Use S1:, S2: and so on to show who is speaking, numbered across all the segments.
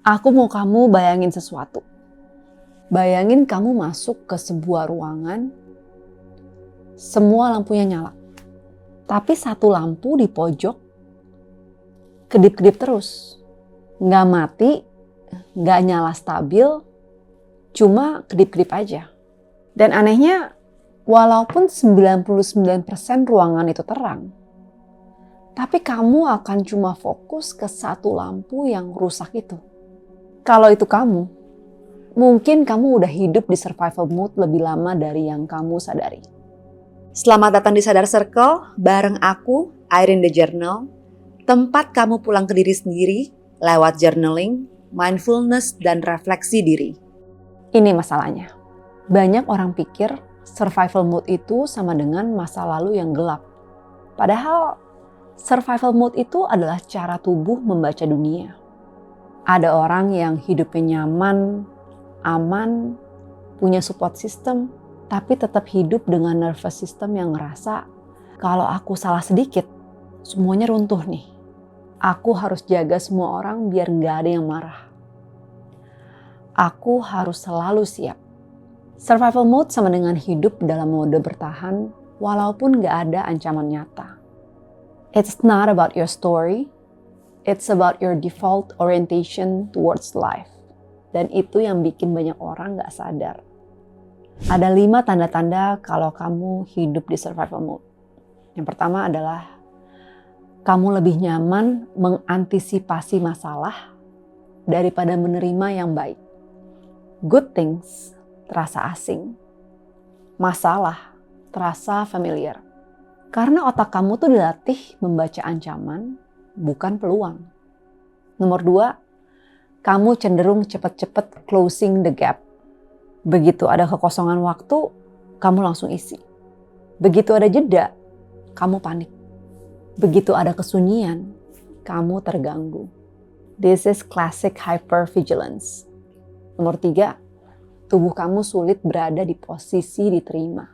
S1: Aku mau kamu bayangin sesuatu. Bayangin kamu masuk ke sebuah ruangan, semua lampunya nyala. Tapi satu lampu di pojok kedip-kedip terus. Nggak mati, nggak nyala stabil, cuma kedip-kedip aja. Dan anehnya, walaupun 99% ruangan itu terang, tapi kamu akan cuma fokus ke satu lampu yang rusak itu. Kalau itu kamu, mungkin kamu udah hidup di survival mode lebih lama dari yang kamu sadari. Selamat datang di Sadar Circle, bareng aku, Irene The Journal, tempat kamu pulang ke diri sendiri lewat journaling, mindfulness, dan refleksi diri. Ini masalahnya. Banyak orang pikir survival mode itu sama dengan masa lalu yang gelap. Padahal survival mode itu adalah cara tubuh membaca dunia. Ada orang yang hidupnya nyaman, aman, punya support system, tapi tetap hidup dengan nervous system yang ngerasa kalau aku salah sedikit, semuanya runtuh nih. Aku harus jaga semua orang biar gak ada yang marah. Aku harus selalu siap. Survival mode sama dengan hidup dalam mode bertahan walaupun gak ada ancaman nyata. It's not about your story. It's about your default orientation towards life. Dan itu yang bikin banyak orang gak sadar. Ada 5 tanda-tanda kalau kamu hidup di survival mode. Yang pertama adalah kamu lebih nyaman mengantisipasi masalah daripada menerima yang baik. Good things terasa asing. Masalah terasa familiar. Karena otak kamu tuh dilatih membaca ancaman, bukan peluang. Nomor 2, kamu cenderung cepat-cepat closing the gap. Begitu ada kekosongan waktu, kamu langsung isi. Begitu ada jeda, kamu panik. Begitu ada kesunyian, kamu terganggu. This is classic hypervigilance. Nomor 3, tubuh kamu sulit berada di posisi diterima.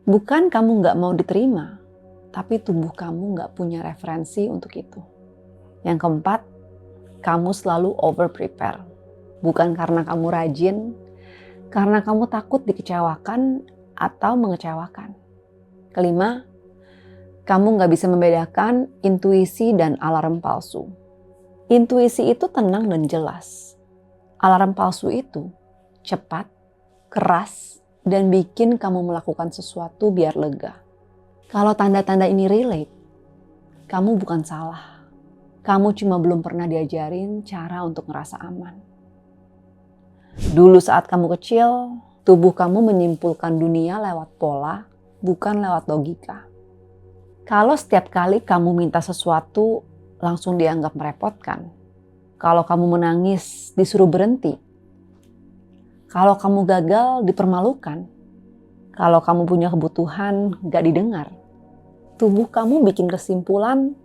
S1: Bukan kamu nggak mau diterima, tapi tubuh kamu nggak punya referensi untuk itu. Yang keempat, kamu selalu over prepare. Bukan karena kamu rajin, karena kamu takut dikecewakan atau mengecewakan. Kelima, kamu nggak bisa membedakan intuisi dan alarm palsu. Intuisi itu tenang dan jelas. Alarm palsu itu cepat, keras, dan bikin kamu melakukan sesuatu biar lega. Kalau tanda-tanda ini relate, kamu bukan salah. Kamu cuma belum pernah diajarin cara untuk ngerasa aman. Dulu saat kamu kecil, tubuh kamu menyimpulkan dunia lewat pola, bukan lewat logika. Kalau setiap kali kamu minta sesuatu, langsung dianggap merepotkan. Kalau kamu menangis, disuruh berhenti. Kalau kamu gagal, dipermalukan. Kalau kamu punya kebutuhan, gak didengar. Tubuh kamu bikin kesimpulan,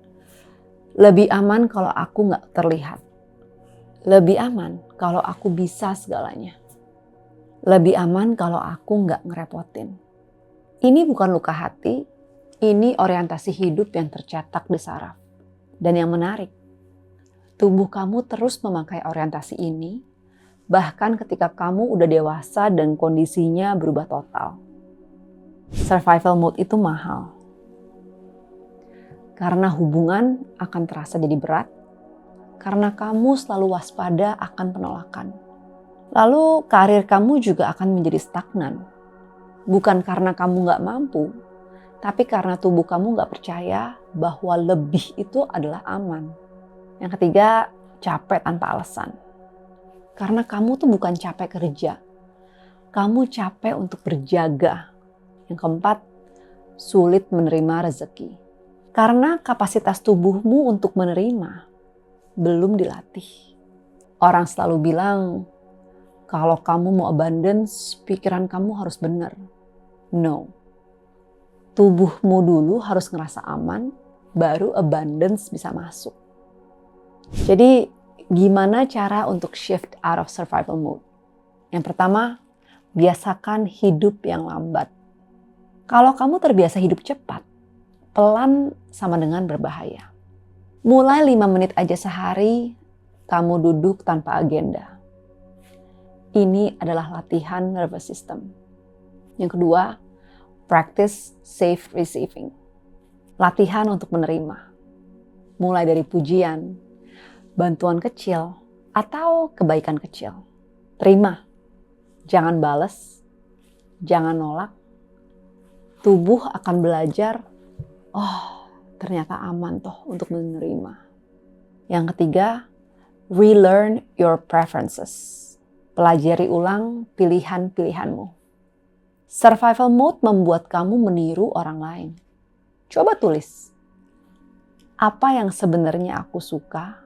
S1: lebih aman kalau aku gak terlihat. Lebih aman kalau aku bisa segalanya. Lebih aman kalau aku gak ngerepotin. Ini bukan luka hati, ini orientasi hidup yang tercetak di saraf. Dan yang menarik, tubuh kamu terus memakai orientasi ini, bahkan ketika kamu udah dewasa dan kondisinya berubah total. Survival mode itu mahal. Karena hubungan akan terasa jadi berat, karena kamu selalu waspada akan penolakan. Lalu karir kamu juga akan menjadi stagnan. Bukan karena kamu gak mampu, tapi karena tubuh kamu gak percaya bahwa lebih itu adalah aman. Yang ketiga, capek tanpa alasan. Karena kamu tuh bukan capek kerja, kamu capek untuk berjaga. Yang keempat, sulit menerima rezeki. Karena kapasitas tubuhmu untuk menerima belum dilatih. Orang selalu bilang, kalau kamu mau abundance, pikiran kamu harus benar. No. Tubuhmu dulu harus ngerasa aman, baru abundance bisa masuk. Jadi, gimana cara untuk shift out of survival mode? Yang pertama, biasakan hidup yang lambat. Kalau kamu terbiasa hidup cepat, pelan sama dengan berbahaya. Mulai 5 menit aja sehari, kamu duduk tanpa agenda. Ini adalah latihan nervous system. Yang kedua, practice safe receiving. Latihan untuk menerima. Mulai dari pujian, bantuan kecil, atau kebaikan kecil. Terima. Jangan bales. Jangan nolak. Tubuh akan belajar, oh ternyata aman toh untuk menerima. Yang ketiga, relearn your preferences. Pelajari ulang pilihan-pilihanmu. Survival mode membuat kamu meniru orang lain. Coba tulis. Apa yang sebenarnya aku suka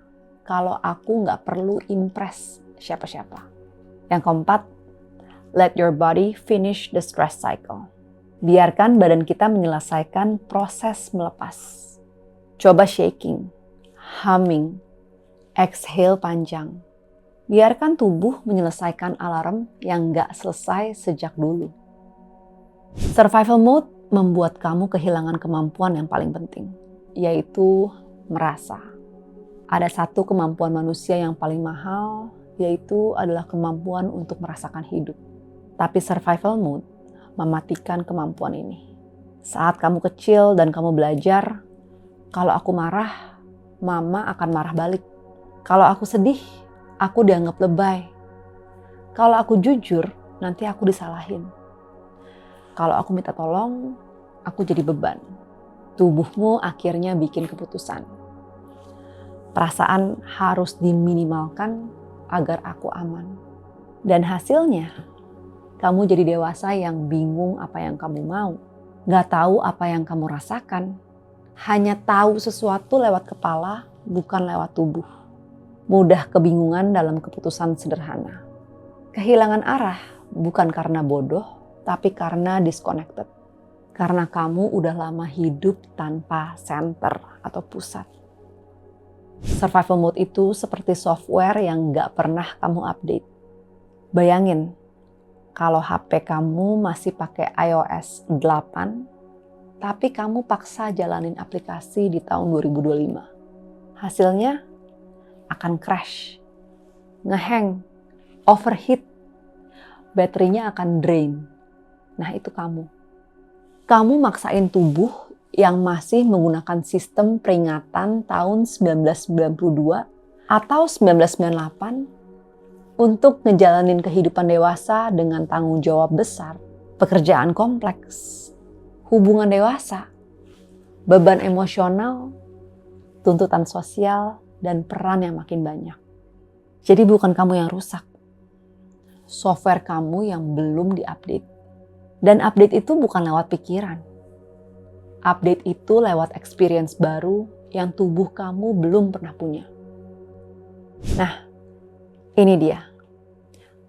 S1: kalau aku nggak perlu impress siapa-siapa. Yang keempat, let your body finish the stress cycle. Biarkan badan kita menyelesaikan proses melepas. Coba shaking, humming, exhale panjang. Biarkan tubuh menyelesaikan alarm yang nggak selesai sejak dulu. Survival mode membuat kamu kehilangan kemampuan yang paling penting, yaitu merasa. Ada satu kemampuan manusia yang paling mahal, yaitu adalah kemampuan untuk merasakan hidup. Tapi survival mode mematikan kemampuan ini. Saat kamu kecil dan kamu belajar, kalau aku marah, mama akan marah balik. Kalau aku sedih, aku dianggap lebay. Kalau aku jujur, nanti aku disalahin. Kalau aku minta tolong, aku jadi beban. Tubuhmu akhirnya bikin keputusan. Perasaan harus diminimalkan agar aku aman. Dan hasilnya, kamu jadi dewasa yang bingung apa yang kamu mau. Gak tahu apa yang kamu rasakan. Hanya tahu sesuatu lewat kepala, bukan lewat tubuh. Mudah kebingungan dalam keputusan sederhana. Kehilangan arah bukan karena bodoh, tapi karena disconnected. Karena kamu udah lama hidup tanpa center atau pusat. Survival mode itu seperti software yang gak pernah kamu update. Bayangin, kalau HP kamu masih pakai iOS 8, tapi kamu paksa jalanin aplikasi di tahun 2025. Hasilnya akan crash, ngehang, overheat, baterainya akan drain. Nah itu kamu. Kamu maksain tubuh yang masih menggunakan sistem peringatan tahun 1992 atau 1998 untuk ngejalanin kehidupan dewasa dengan tanggung jawab besar, pekerjaan kompleks, hubungan dewasa, beban emosional, tuntutan sosial, dan peran yang makin banyak. Jadi bukan kamu yang rusak. Software kamu yang belum diupdate. Dan update itu bukan lewat pikiran. Update itu lewat experience baru yang tubuh kamu belum pernah punya. Nah, ini dia.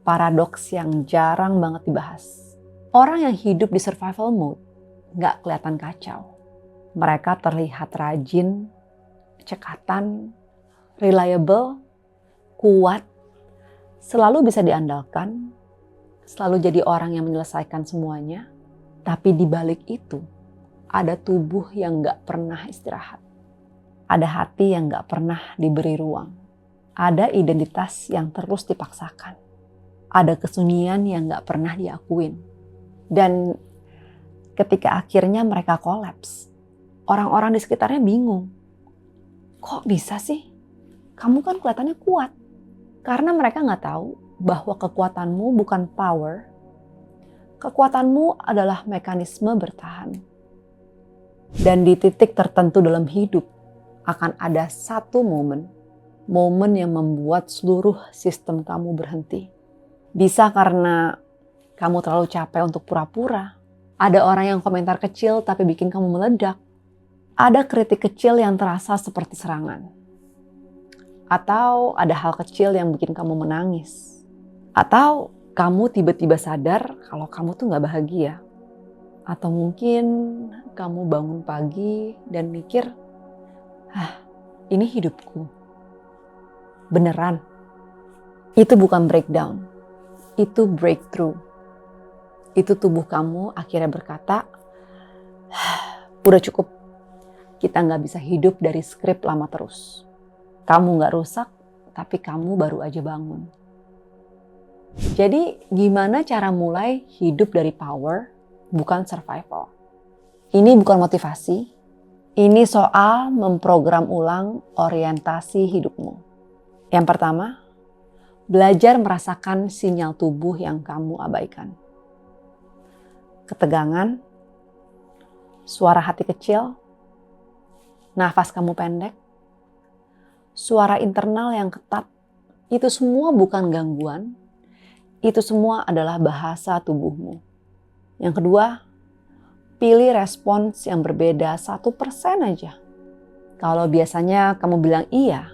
S1: Paradoks yang jarang banget dibahas. Orang yang hidup di survival mode gak kelihatan kacau. Mereka terlihat rajin, cekatan, reliable, kuat, selalu bisa diandalkan, selalu jadi orang yang menyelesaikan semuanya. Tapi di balik itu, ada tubuh yang gak pernah istirahat. Ada hati yang gak pernah diberi ruang. Ada identitas yang terus dipaksakan. Ada kesunyian yang gak pernah diakuin. Dan ketika akhirnya mereka kolaps, orang-orang di sekitarnya bingung. Kok bisa sih? Kamu kan kelihatannya kuat. Karena mereka gak tahu bahwa kekuatanmu bukan power. Kekuatanmu adalah mekanisme bertahan. Dan di titik tertentu dalam hidup akan ada satu momen yang membuat seluruh sistem kamu berhenti. Bisa karena kamu terlalu capek untuk pura-pura. Ada orang yang komentar kecil tapi bikin kamu meledak. Ada kritik kecil yang terasa seperti serangan. Atau ada hal kecil yang bikin kamu menangis. Atau kamu tiba-tiba sadar kalau kamu tuh gak bahagia. Atau mungkin kamu bangun pagi dan mikir, ini hidupku. Beneran. Itu bukan breakdown. Itu breakthrough. Itu tubuh kamu akhirnya berkata, udah cukup. Kita gak bisa hidup dari skrip lama terus. Kamu gak rusak, tapi kamu baru aja bangun. Jadi gimana cara mulai hidup dari power, bukan survival? Ini bukan motivasi, ini soal memprogram ulang orientasi hidupmu. Yang pertama, belajar merasakan sinyal tubuh yang kamu abaikan. Ketegangan, suara hati kecil, nafas kamu pendek, suara internal yang ketat, itu semua bukan gangguan, itu semua adalah bahasa tubuhmu. Yang kedua, pilih respons yang berbeda 1% aja. Kalau biasanya kamu bilang iya,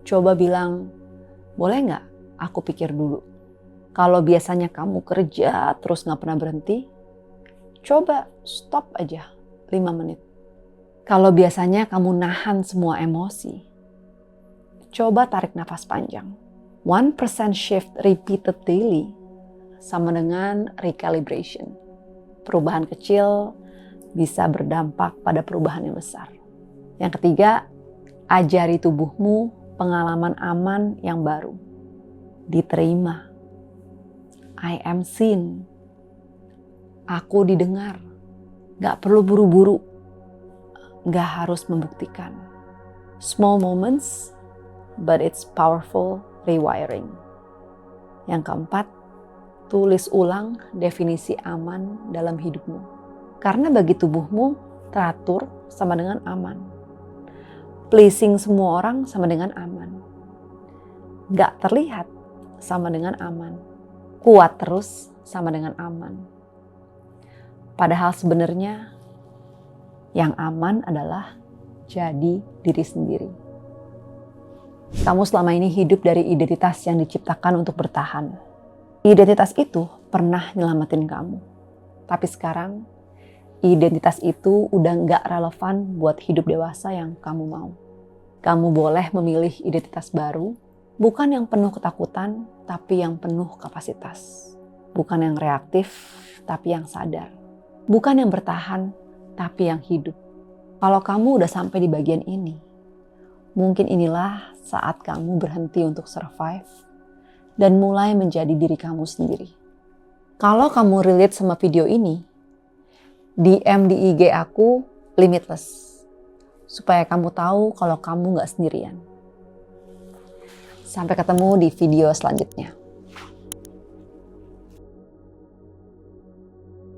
S1: coba bilang, boleh nggak aku pikir dulu. Kalau biasanya kamu kerja terus nggak pernah berhenti, coba stop aja 5 menit. Kalau biasanya kamu nahan semua emosi, coba tarik nafas panjang. 1% shift repeated daily sama dengan recalibration. Perubahan kecil bisa berdampak pada perubahan yang besar. Yang ketiga, ajari tubuhmu pengalaman aman yang baru. Diterima. I am seen. Aku didengar. Gak perlu buru-buru. Gak harus membuktikan. Small moments, but it's powerful rewiring. Yang keempat, tulis ulang definisi aman dalam hidupmu. Karena bagi tubuhmu, teratur sama dengan aman. Pleasing semua orang sama dengan aman. Gak terlihat sama dengan aman. Kuat terus sama dengan aman. Padahal sebenarnya yang aman adalah jadi diri sendiri. Kamu selama ini hidup dari identitas yang diciptakan untuk bertahan. Identitas itu pernah nyelamatin kamu. Tapi sekarang, identitas itu udah gak relevan buat hidup dewasa yang kamu mau. Kamu boleh memilih identitas baru, bukan yang penuh ketakutan, tapi yang penuh kapasitas. Bukan yang reaktif, tapi yang sadar. Bukan yang bertahan, tapi yang hidup. Kalau kamu udah sampai di bagian ini, mungkin inilah saat kamu berhenti untuk survive dan mulai menjadi diri kamu sendiri. Kalau kamu relate sama video ini, DM di IG aku Limitless. Supaya kamu tahu kalau kamu gak sendirian. Sampai ketemu di video selanjutnya.